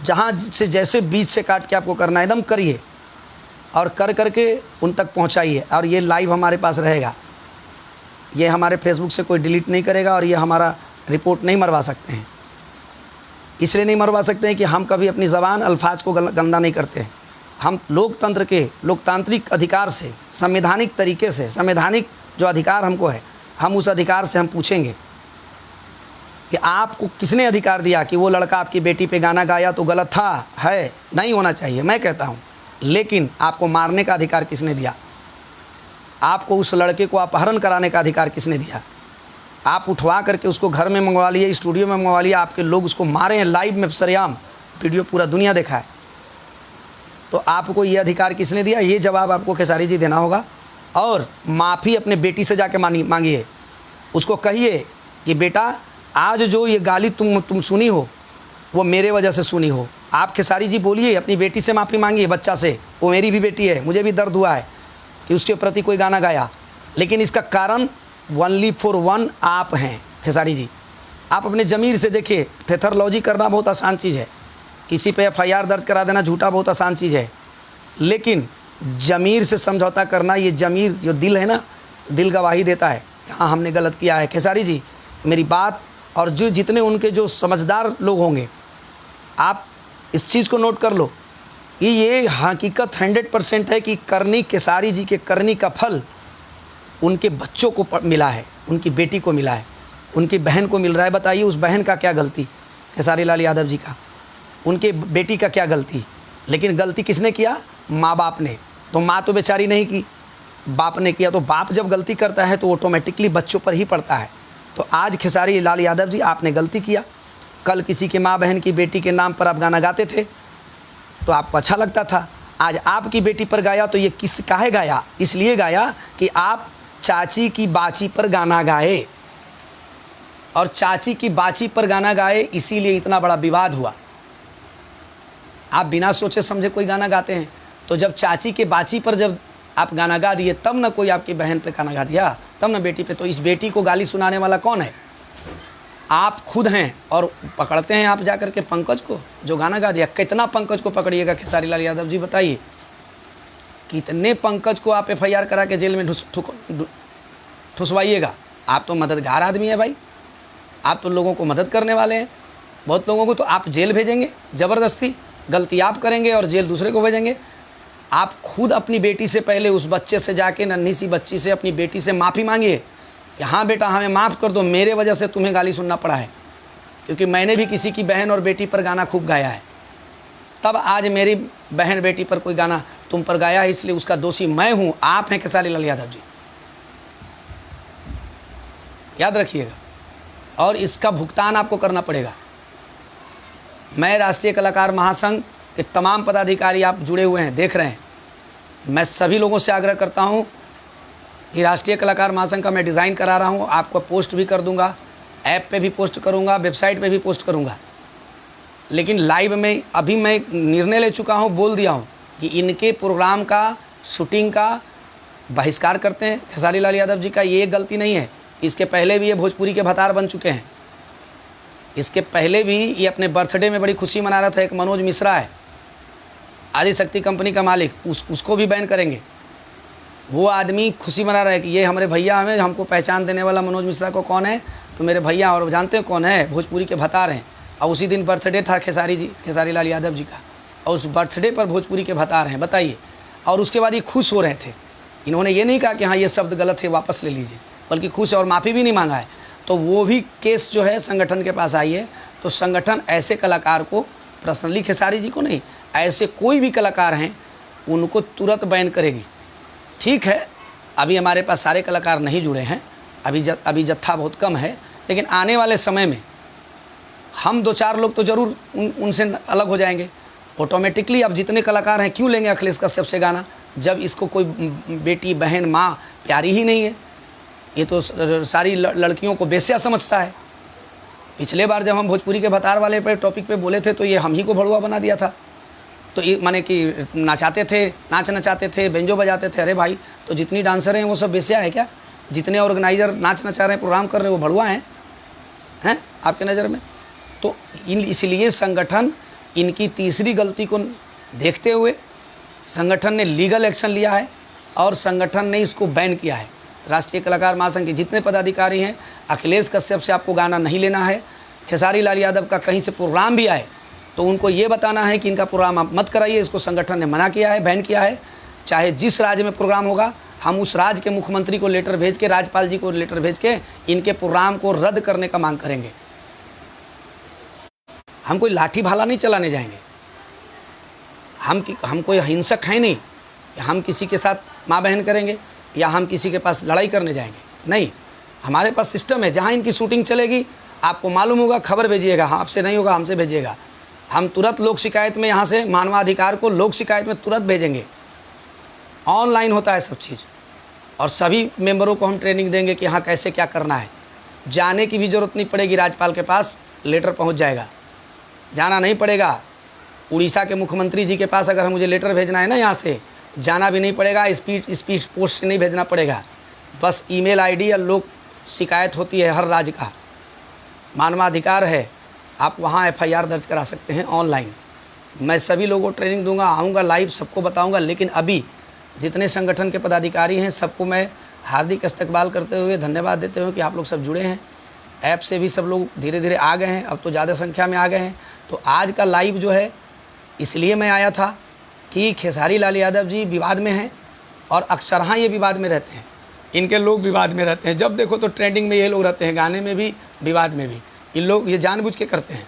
जहाँ से जैसे बीच से काट के आपको करना है एकदम करिए और कर करके उन तक पहुँचाइए। और ये लाइव हमारे पास रहेगा, ये हमारे फेसबुक से कोई डिलीट नहीं करेगा और ये हमारा रिपोर्ट नहीं मरवा सकते हैं। इसलिए नहीं मरवा सकते हैं कि हम कभी अपनी ज़बान अल्फाज को गंदा नहीं करते हैं। हम लोकतंत्र के लोकतांत्रिक अधिकार से, संवैधानिक तरीके से, संवैधानिक जो अधिकार हमको है, हम उस अधिकार से हम पूछेंगे कि आपको किसने अधिकार दिया कि वो लड़का आपकी बेटी पे गाना गाया तो गलत था, है, नहीं होना चाहिए, मैं कहता हूँ। लेकिन आपको मारने का अधिकार किसने दिया? आपको उस लड़के को अपहरण कराने का अधिकार किसने दिया? आप उठवा करके उसको घर में मंगवा लिए, स्टूडियो में मंगवा लिए, आपके लोग उसको मारे हैं लाइव में, सरेआम वीडियो पूरा दुनिया देखा है। तो आपको ये अधिकार किसने दिया? ये जवाब आपको खेसारी जी देना होगा। और माफ़ी अपने बेटी से जाके मांगिए, उसको कहिए कि बेटा आज जो ये गाली तुम सुनी हो वो मेरे वजह से सुनी हो। आप खेसारी जी बोलिए, अपनी बेटी से माफ़ी मांगिए, बच्चा से। वो मेरी भी बेटी है, मुझे भी दर्द हुआ है कि उसके प्रति कोई गाना गाया, लेकिन इसका कारण ओनली फॉर वन आप हैं खेसारी जी। आप अपने ज़मीर से देखिए। थेथरलॉजी करना बहुत आसान चीज़ है, किसी पे एफआईआर दर्ज करा देना झूठा बहुत आसान चीज़ है, लेकिन ज़मीर से समझौता करना, ये ज़मीर जो दिल है ना, दिल गवाही देता है हाँ हमने गलत किया है। खेसारी जी मेरी बात, और जो जितने उनके जो समझदार लोग होंगे, आप इस चीज़ को नोट कर लो ये हकीकत 100% है कि करनी केसारी जी के करनी का फल उनके बच्चों को मिला है, उनकी बेटी को मिला है, उनकी बहन को मिल रहा है। बताइए उस बहन का क्या गलती, खेसारी लाल यादव जी का, उनके बेटी का क्या गलती। लेकिन गलती किसने किया? माँ बाप ने। तो माँ तो बेचारी नहीं की, बाप ने किया। तो बाप जब गलती करता है तो ऑटोमेटिकली बच्चों पर ही पड़ता है। तो आज खेसारी लाल यादव जी आपने गलती किया। कल किसी के माँ बहन की बेटी के नाम पर आप गाना गाते थे तो आपको अच्छा लगता था। आज आपकी बेटी पर गाया तो ये किस काहे गाया? इसलिए गाया कि आप चाची की बाची पर गाना गाए, और चाची की बाची पर गाना गाए इसीलिए इतना बड़ा विवाद हुआ। आप बिना सोचे समझे कोई गाना गाते हैं, तो जब चाची के बाची पर जब आप गाना गा दिए तब ना कोई आपकी बहन पे गाना गा दिया, तब ना बेटी पे। तो इस बेटी को गाली सुनाने वाला कौन है? आप खुद हैं। और पकड़ते हैं आप जा कर के पंकज को जो गाना गा दिया। कितना पंकज को पकड़िएगा खेसारी लाल यादव जी, बताइए कितने पंकज को आप FIR करा के जेल में ठुसवाइएगा? आप तो मददगार आदमी है भाई, आप तो लोगों को मदद करने वाले हैं। बहुत लोगों को तो आप जेल भेजेंगे ज़बरदस्ती, गलती आप करेंगे और जेल दूसरे को भेजेंगे। आप खुद अपनी बेटी से पहले उस बच्चे से जाके, नन्ही सी बच्ची से, अपनी बेटी से माफ़ी मांगिए कि हाँ बेटा हमें माफ़ कर दो, मेरे वजह से तुम्हें गाली सुनना पड़ा है, क्योंकि मैंने भी किसी की बहन और बेटी पर गाना खूब गाया है। तब आज मेरी बहन बेटी पर कोई गाना तुम पर गाया है, इसलिए उसका दोषी मैं हूँ, आप हैं खेसारी लाल यादव जी, याद रखिएगा। और इसका भुगतान आपको करना पड़ेगा। मैं राष्ट्रीय कलाकार महासंघ के तमाम पदाधिकारी आप जुड़े हुए हैं, देख रहे हैं। मैं सभी लोगों से आग्रह करता हूं कि राष्ट्रीय कलाकार महासंघ का मैं डिज़ाइन करा रहा हूं, आपको पोस्ट भी कर दूंगा, ऐप पे भी पोस्ट करूंगा, वेबसाइट पे भी पोस्ट करूंगा। लेकिन लाइव में अभी मैं निर्णय ले चुका हूं, बोल दिया हूं कि इनके प्रोग्राम का, शूटिंग का बहिष्कार करते हैं। खेसारी लाल यादव जी का ये गलती नहीं है, इसके पहले भी ये भोजपुरी के भतार बन चुके हैं। इसके पहले भी ये अपने बर्थडे में बड़ी खुशी मना रहा था। एक मनोज मिश्रा है, आदिशक्ति कंपनी का मालिक, उसको भी बैन करेंगे। वो आदमी खुशी मना रहा है कि ये हमारे भैया हमें, हमको पहचान देने वाला मनोज मिश्रा को कौन है, तो मेरे भैया, और जानते हैं कौन है, भोजपुरी के भतार हैं। और उसी दिन बर्थडे था खेसारी लाल यादव जी का, और उस बर्थडे पर भोजपुरी के भतार हैं, बताइए। और उसके बाद ये खुश हो रहे थे। इन्होंने ये नहीं कहा कि हाँ ये शब्द गलत है, वापस ले लीजिए, बल्कि खुश है और माफ़ी भी नहीं मांगा है। तो वो भी केस जो है संगठन के पास आई है। तो संगठन ऐसे कलाकार को, पर्सनली खेसारी जी को नहीं, ऐसे कोई भी कलाकार हैं उनको तुरंत बैन करेगी। ठीक है, अभी हमारे पास सारे कलाकार नहीं जुड़े हैं, अभी जत्था बहुत कम है, लेकिन आने वाले समय में हम 2-4 लोग तो ज़रूर उनसे अलग हो जाएंगे ऑटोमेटिकली। अब जितने कलाकार हैं, क्यों लेंगे अखिलेश कश्यप से गाना जब इसको कोई बेटी, बहन, माँ प्यारी ही नहीं है? ये तो सारी लड़कियों को बेस्या समझता है। पिछले बार जब हम भोजपुरी के भतार वाले पे टॉपिक पे बोले थे तो ये हम ही को भड़ुआ बना दिया था। तो ये माने कि नचाते थे, नाच नचाते थे, बेंजो बजाते थे। अरे भाई, तो जितनी डांसर हैं वो सब बेस्या है क्या? जितने ऑर्गेनाइजर नाच नचा रहे हैं, प्रोग्राम कर रहे हैं, वो भड़ुआ हैं आपके नज़र में? तो इसलिए संगठन इनकी तीसरी गलती को देखते हुए संगठन ने लीगल एक्शन लिया है और संगठन ने इसको बैन किया है। राष्ट्रीय कलाकार महासंघ के जितने पदाधिकारी हैं, अखिलेश कश्यप से आपको गाना नहीं लेना है। खेसारी लाल यादव का कहीं से प्रोग्राम भी आए तो उनको ये बताना है कि इनका प्रोग्राम आप मत कराइए। इसको संगठन ने मना किया है, बैन किया है। चाहे जिस राज्य में प्रोग्राम होगा, हम उस राज्य के मुख्यमंत्री को लेटर भेज के, राज्यपाल जी को लेटर भेज के इनके प्रोग्राम को रद्द करने का मांग करेंगे। हम कोई लाठी भाला नहीं चलाने जाएंगे, हम कोई हिंसक हैं नहीं, हम किसी के साथ माँ बहन करेंगे या हम किसी के पास लड़ाई करने जाएंगे, नहीं। हमारे पास सिस्टम है, जहाँ इनकी शूटिंग चलेगी आपको मालूम होगा, खबर भेजिएगा। हाँ, आपसे नहीं होगा, हमसे भेजिएगा। हम तुरंत लोक शिकायत में, यहाँ से मानवाधिकार को लोक शिकायत में तुरंत भेजेंगे। ऑनलाइन होता है सब चीज़, और सभी मेंबरों को हम ट्रेनिंग देंगे कि हाँ कैसे क्या करना है। जाने की भी ज़रूरत नहीं पड़ेगी, राज्यपाल के पास लेटर पहुँच जाएगा, जाना नहीं पड़ेगा। उड़ीसा के मुख्यमंत्री जी के पास अगर हम मुझे लेटर भेजना है ना, यहाँ से जाना भी नहीं पड़ेगा, स्पीड पोस्ट से नहीं भेजना पड़ेगा। बस ईमेल आईडी या लोक शिकायत होती है हर राज्य का, मानवाधिकार है, आप वहाँ FIR दर्ज करा सकते हैं ऑनलाइन। मैं सभी लोगों को ट्रेनिंग दूंगा, आऊँगा लाइव, सबको बताऊँगा। लेकिन अभी जितने संगठन के पदाधिकारी हैं सबको मैं हार्दिक इस्तकबाल करते हुए धन्यवाद देते हुए कि आप लोग सब जुड़े हैं। ऐप से भी सब लोग धीरे धीरे आ गए हैं, अब तो ज़्यादा संख्या में आ गए हैं। तो आज का लाइव जो है इसलिए मैं आया था कि खेसारी लाल यादव जी विवाद में हैं और अक्सरहां ये विवाद में रहते हैं, इनके लोग विवाद में रहते हैं। जब देखो तो ट्रेंडिंग में ये लोग रहते हैं, गाने में भी विवाद में भी। इन लोग ये जानबूझ के करते हैं,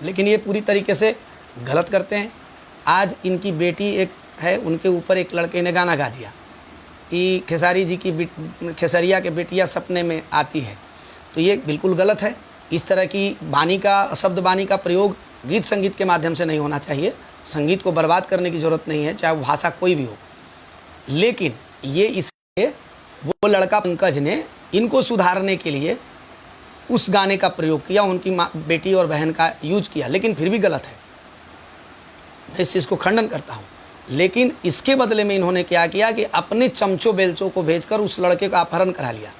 लेकिन ये पूरी तरीके से गलत करते हैं। आज इनकी बेटी एक है, उनके ऊपर एक लड़के ने गाना गा दिया कि खेसारी जी की खेसरिया के बेटियाँ सपने में आती है, तो ये बिल्कुल गलत है। इस तरह की बानी का, शब्द बानी का प्रयोग गीत संगीत के माध्यम से नहीं होना चाहिए। संगीत को बर्बाद करने की ज़रूरत नहीं है, चाहे वो भाषा कोई भी हो। लेकिन ये इसलिए वो लड़का पंकज ने इनको सुधारने के लिए उस गाने का प्रयोग किया, उनकी माँ, बेटी और बहन का यूज किया, लेकिन फिर भी गलत है। मैं इस चीज़ को खंडन करता हूँ। लेकिन इसके बदले में इन्होंने क्या किया कि अपने चमचों बेलचों को भेजकर उस लड़के का अपहरण करा लिया।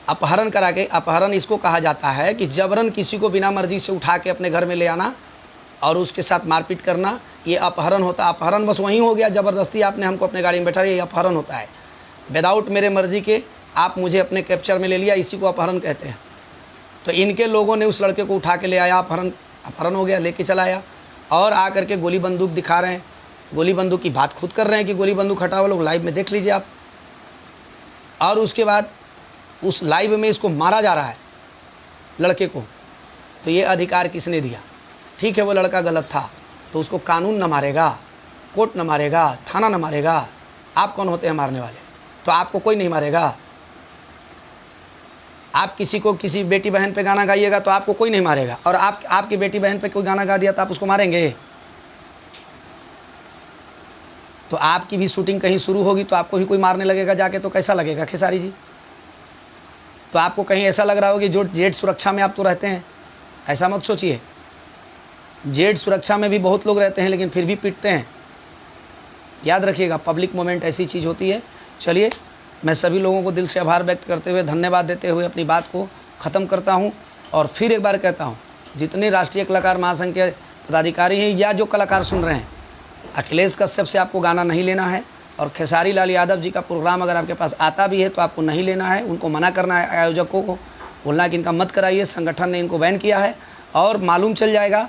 अपहरण करा के, अपहरण इसको कहा जाता है कि जबरन किसी को बिना मर्जी से उठा के अपने घर में ले आना और उसके साथ मारपीट करना, ये अपहरण होता है। अपहरण बस वहीं हो गया, ज़बरदस्ती आपने हमको अपने गाड़ी में बैठा लिया, ये अपहरण होता है। विदाउट मेरे मर्जी के आप मुझे अपने कैप्चर में ले लिया, इसी को अपहरण कहते हैं। तो इनके लोगों ने उस लड़के को उठा के ले आया, अपहरण हो गया, लेके चला आया और आकर के गोली बंदूक दिखा रहे हैं। गोली बंदूक की बात खुद कर रहे हैं कि गोली बंदूक हटाओ, लोग लाइव में देख लीजिए आप। और उसके बाद उस लाइव में इसको मारा जा रहा है लड़के को। तो ये अधिकार किसने दिया? ठीक है, वो लड़का गलत था तो उसको कानून न मारेगा, कोर्ट न मारेगा, थाना न मारेगा। आप कौन होते हैं मारने वाले? तो आपको कोई नहीं मारेगा। आप किसी को, किसी बेटी बहन पे गाना गाइएगा तो आपको कोई नहीं मारेगा, और आपकी बेटी बहन पे कोई गाना गा दिया तो आप उसको मारेंगे? तो आपकी भी शूटिंग कहीं शुरू होगी तो आपको भी कोई मारने लगेगा जाके, तो कैसा लगेगा खेसारी जी? तो आपको कहीं ऐसा लग रहा होगा कि जो जेड सुरक्षा में आप तो रहते हैं, ऐसा मत सोचिए। जेड सुरक्षा में भी बहुत लोग रहते हैं लेकिन फिर भी पीटते हैं। याद रखिएगा, पब्लिक मोमेंट ऐसी चीज़ होती है। चलिए, मैं सभी लोगों को दिल से आभार व्यक्त करते हुए, धन्यवाद देते हुए अपनी बात को ख़त्म करता हूं। और फिर एक बार कहता हूं, जितने राष्ट्रीय कलाकार महासंघ के पदाधिकारी हैं या जो कलाकार सुन रहे हैं, अखिलेश कश्यप से आपको गाना नहीं लेना है। और खेसारी लाल यादव जी का प्रोग्राम अगर आपके पास आता भी है तो आपको नहीं लेना है, उनको मना करना है। आयोजकों को बोलना है कि इनका मत कराइए, संगठन ने इनको बैन किया है। और मालूम चल जाएगा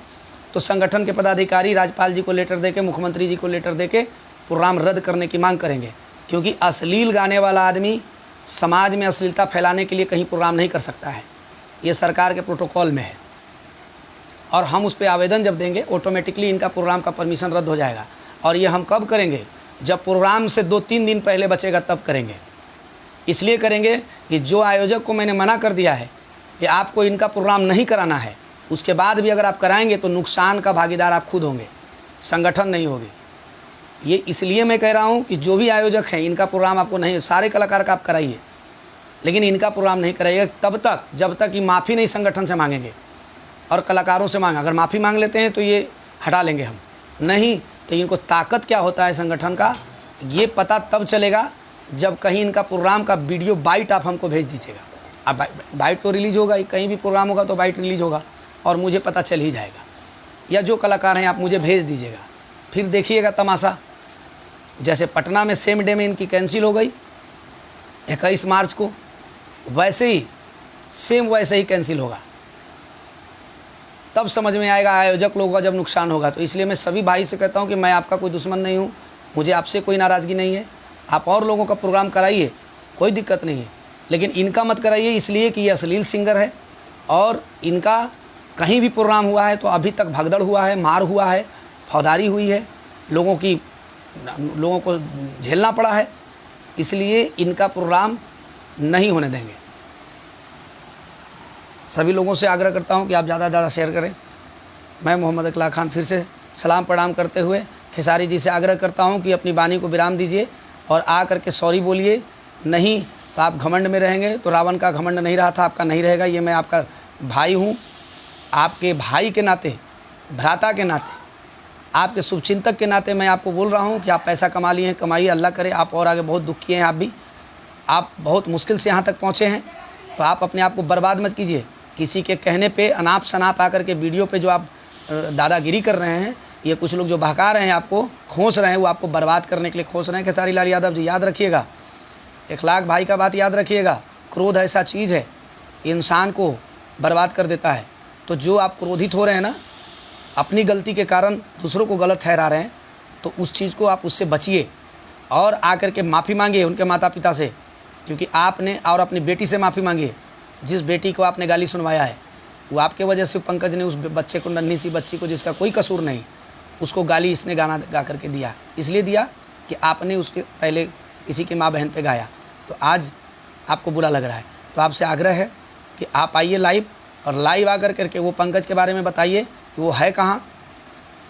तो संगठन के पदाधिकारी राज्यपाल जी को लेटर देके, मुख्यमंत्री जी को लेटर देके प्रोग्राम रद्द करने की मांग करेंगे। क्योंकि अश्लील गाने वाला आदमी समाज में अश्लीलता फैलाने के लिए कहीं प्रोग्राम नहीं कर सकता है, ये सरकार के प्रोटोकॉल में है। और हम उस पर आवेदन जब देंगे, ऑटोमेटिकली इनका प्रोग्राम का परमिशन रद्द हो जाएगा। और ये हम कब करेंगे? जब प्रोग्राम से 2-3 दिन पहले बचेगा तब करेंगे। इसलिए करेंगे कि जो आयोजक को मैंने मना कर दिया है कि आपको इनका प्रोग्राम नहीं कराना है, उसके बाद भी अगर आप कराएंगे तो नुकसान का भागीदार आप खुद होंगे, संगठन नहीं होगी। ये इसलिए मैं कह रहा हूँ कि जो भी आयोजक हैं, इनका प्रोग्राम आपको नहीं, सारे कलाकार का आप कराइए, लेकिन इनका प्रोग्राम नहीं कराइएगा तब तक जब तक कि माफ़ी नहीं संगठन से मांगेंगे और कलाकारों से मांगा। अगर माफ़ी मांग लेते हैं तो ये हटा लेंगे हम, नहीं तो इनको ताकत क्या होता है संगठन का ये पता तब चलेगा जब कहीं इनका प्रोग्राम का वीडियो बाइट आप हमको भेज दीजिएगा। अब बाइट तो रिलीज़ होगा ही, कहीं भी प्रोग्राम होगा तो बाइट रिलीज़ होगा और मुझे पता चल ही जाएगा। या जो कलाकार हैं आप मुझे भेज दीजिएगा, फिर देखिएगा तमाशा। जैसे पटना में सेम डे में इनकी कैंसिल हो गई 21 मार्च को, वैसे ही सेम वैसे ही कैंसिल होगा। तब समझ में आएगा आयोजक लोगों का जब नुकसान होगा। तो इसलिए मैं सभी भाई से कहता हूं कि मैं आपका कोई दुश्मन नहीं हूं, मुझे आपसे कोई नाराज़गी नहीं है। आप और लोगों का प्रोग्राम कराइए, कोई दिक्कत नहीं है, लेकिन इनका मत कराइए, इसलिए कि ये अश्लील सिंगर है और इनका कहीं भी प्रोग्राम हुआ है तो अभी तक भगदड़ हुआ है, मार हुआ है, फौजदारी हुई है, लोगों को झेलना पड़ा है। इसलिए इनका प्रोग्राम नहीं होने देंगे। सभी लोगों से आग्रह करता हूं कि आप ज़्यादा से ज़्यादा शेयर करें। मैं मोहम्मद इकलाक खान फिर से सलाम प्रणाम करते हुए खेसारी जी से आग्रह करता हूं कि अपनी वाणी को विराम दीजिए और आ करके सॉरी बोलिए। नहीं तो आप घमंड में रहेंगे, तो रावण का घमंड नहीं रहा था, आपका नहीं रहेगा। ये मैं आपका भाई हूँ, आपके भाई के नाते, भ्राता के नाते, आपके शुभचिंतक के नाते मैं आपको बोल रहा हूँ कि आप पैसा कमा लिए हैं, कमाइए, अल्लाह करे आप और आगे बहुत दुखी हैं। आप भी, आप बहुत मुश्किल से यहाँ तक पहुँचे हैं, तो आप अपने आप को बर्बाद मत कीजिए। किसी के कहने पे अनाप शनाप आकर के वीडियो पे जो आप दादागिरी कर रहे हैं, ये कुछ लोग जो बहका रहे हैं, आपको खोस रहे हैं, वो आपको बर्बाद करने के लिए खोस रहे हैं। खेसारी लाल यादव जी याद रखिएगा, इखलाक भाई का बात याद रखिएगा। क्रोध ऐसा चीज़ है, इंसान को बर्बाद कर देता है। तो जो आप क्रोधित हो रहे हैं ना, अपनी गलती के कारण दूसरों को गलत ठहरा रहे हैं, तो उस चीज़ को आप उससे बचिए और आकर के माफ़ी मांगिए उनके माता पिता से, क्योंकि आपने और अपनी बेटी से माफ़ी मांगिए। जिस बेटी को आपने गाली सुनवाया है वो आपके वजह से पंकज ने उस बच्चे को, नन्ही सी बच्ची को जिसका कोई कसूर नहीं, उसको गाली इसने गाना गा करके दिया, इसलिए दिया कि आपने उसके पहले किसी की माँ बहन पे गाया, तो आज आपको बुरा लग रहा है। तो आपसे आग्रह है कि आप आइए लाइव, और लाइव आकर करके वो पंकज के बारे में बताइए कि वो है कहाँ,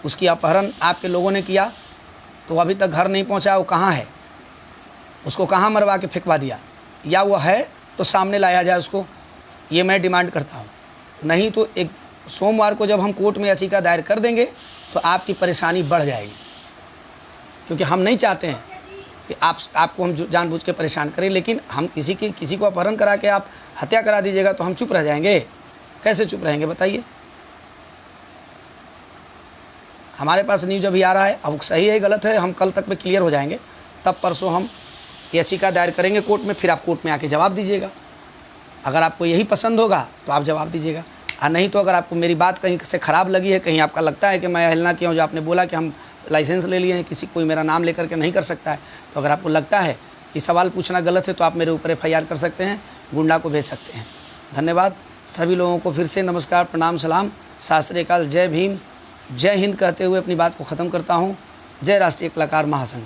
उसकी अपहरण आपके लोगों ने किया तो अभी तक घर नहीं पहुँचा, वो कहाँ है, उसको कहाँ मरवा के फेंकवा दिया, या वो है तो सामने लाया जाए उसको, ये मैं डिमांड करता हूँ। नहीं तो एक सोमवार को जब हम कोर्ट में याचिका दायर कर देंगे तो आपकी परेशानी बढ़ जाएगी, क्योंकि हम नहीं चाहते हैं कि आपको हम जानबूझ के परेशान करें। लेकिन हम किसी को अपहरण करा के आप हत्या करा दीजिएगा तो हम चुप रह जाएंगे? कैसे चुप रहेंगे बताइए? हमारे पास न्यूज अभी आ रहा है, अब सही है गलत है हम कल तक में क्लियर हो जाएंगे, तब परसों हम याचिका दायर करेंगे कोर्ट में, फिर आप कोर्ट में आके जवाब दीजिएगा। अगर आपको यही पसंद होगा तो आप जवाब दीजिएगा, और नहीं तो अगर आपको मेरी बात कहीं से ख़राब लगी है, कहीं आपका लगता है कि मैं अवहेलना किया हूँ, जो आपने बोला कि हम लाइसेंस ले लिए हैं, किसी कोई मेरा नाम लेकर के नहीं कर सकता है, तो अगर आपको लगता है कि सवाल पूछना गलत है तो आप मेरे ऊपर FIR कर सकते हैं, गुंडा को भेज सकते हैं। धन्यवाद सभी लोगों को, फिर से नमस्कार, प्रणाम, सलाम, सत श्री अकाल, जय भीम, जय हिंद कहते हुए अपनी बात को ख़त्म करता हूँ। जय राष्ट्रीय कलाकार महासंघ।